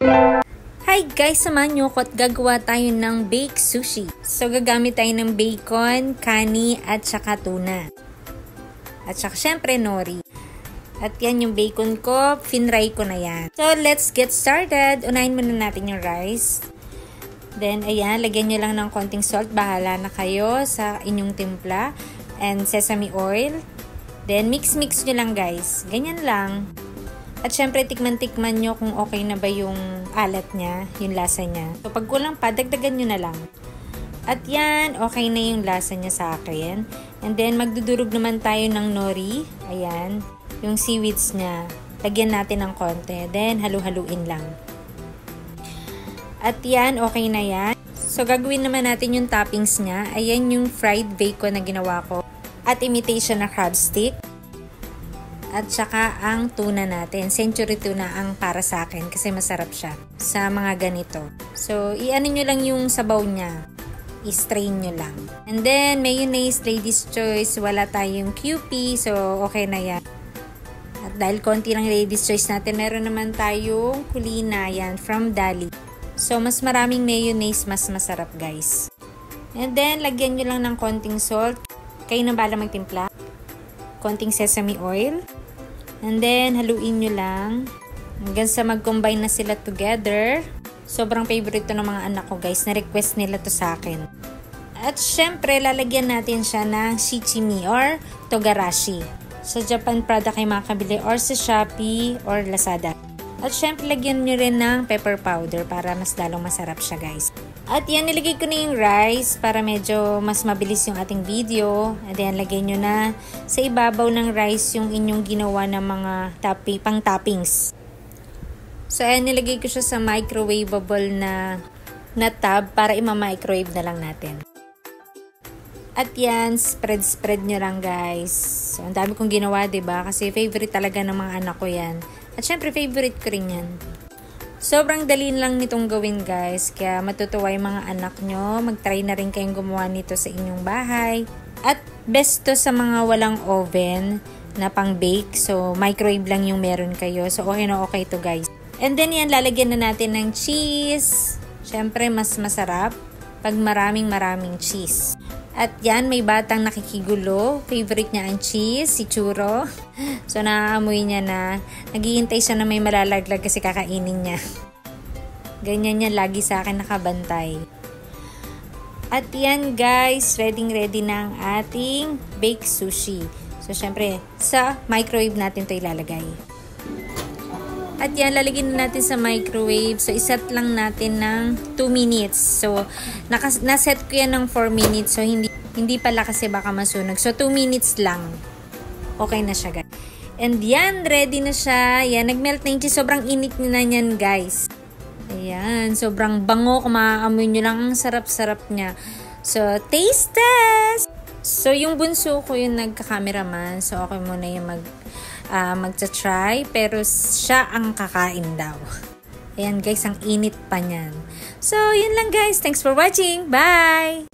Hi guys, samahan nyo ko at gagawa tayo ng baked sushi. So gagamit tayo ng bacon, kani at saka tuna. At saka syempre nori. At yan yung bacon ko, finry ko na yan. So let's get started. Unahin muna natin yung rice. Then ayan, lagyan nyo lang ng konting salt. Bahala na kayo sa inyong timpla. And sesame oil. Then mix nyo lang guys. Ganyan lang. At syempre, tikman-tikman nyo kung okay na ba yung alat niya, yung lasa niya. So, pag kulang pa, dagdagan nyo na lang. At yan, okay na yung lasa niya sa akin. And then, magdudurog naman tayo ng nori. Ayan, yung seaweeds niya. Lagyan natin ng konti. Then, halu-haluin lang. At yan, okay na yan. So, gagawin naman natin yung toppings niya. Ayan yung fried bacon na ginawa ko. At imitation na crab stick. At saka ang tuna natin. Century tuna ang para sa akin kasi masarap siya sa mga ganito. So, i-ano nyo lang yung sabaw niya. I-strain nyo lang. And then, mayonnaise, lady's choice. Wala tayong QP. So, okay na yan. At dahil konti lang lady's choice natin, meron naman tayong kulina yan from Dali. So, mas maraming mayonnaise, mas masarap guys. And then, lagyan nyo lang ng konting salt. Kayo na bala magtimpla. Konting sesame oil. And then, haluin nyo lang. Hanggang sa mag-combine na sila together. Sobrang favorite to ng mga anak ko guys. Na-request nila to sa akin. At syempre, lalagyan natin siya ng shichimi or togarashi. Sa Japan product ay makakabili or sa Shopee or Lazada. At syempre, lagyan nyo rin ng pepper powder para mas lalong masarap siya guys. At yan, nilagay ko na yung rice para medyo mas mabilis yung ating video. And then, lagay nyo na sa ibabaw ng rice yung inyong ginawa ng mga pang-toppings. So, ayan, nilagay ko siya sa microwavable na tub para ima-microwave na lang natin. At yan, spread nyo lang guys. So, ang dami kong ginawa, diba? Kasi favorite talaga ng mga anak ko yan. At syempre, favorite ko rin yan. Sobrang dali lang nitong gawin guys, kaya matutuwa yung mga anak nyo. Mag-try na rin kayong gumawa nito sa inyong bahay. At best to sa mga walang oven na pang-bake. So, microwave lang yung meron kayo. So, okay na okay to guys. And then yan, lalagyan na natin ng cheese. Siyempre, mas masarap pag maraming cheese. At yan, may batang nakikigulo. Favorite niya ang cheese, si Churro. So, naaamoy niya na. Naghihintay siya na may malalaglag kasi kakainin niya. Ganyan yan lagi sa akin nakabantay. At yan guys, ready na ang ating baked sushi. So, syempre, sa microwave natin ito ilalagay. At yan, lalagyan na natin sa microwave. So, iset lang natin ng 2 minutes. So, naset ko yan ng 4 minutes. So, hindi pala kasi baka masunog. So, 2 minutes lang. Okay na siya, guys. And yan, ready na siya. Yan, nagmelt na yung cheese. Sobrang init na yan, guys. Ayan, sobrang bango. Kung maaamoy nyo lang, ang sarap-sarap niya. So, taste test! So, yung bunso ko yung nagka-cameraman. So, okay muna yung magta-try. Pero siya ang kakain daw. Ayan guys, ang init pa niyan. So, yun lang guys. Thanks for watching. Bye!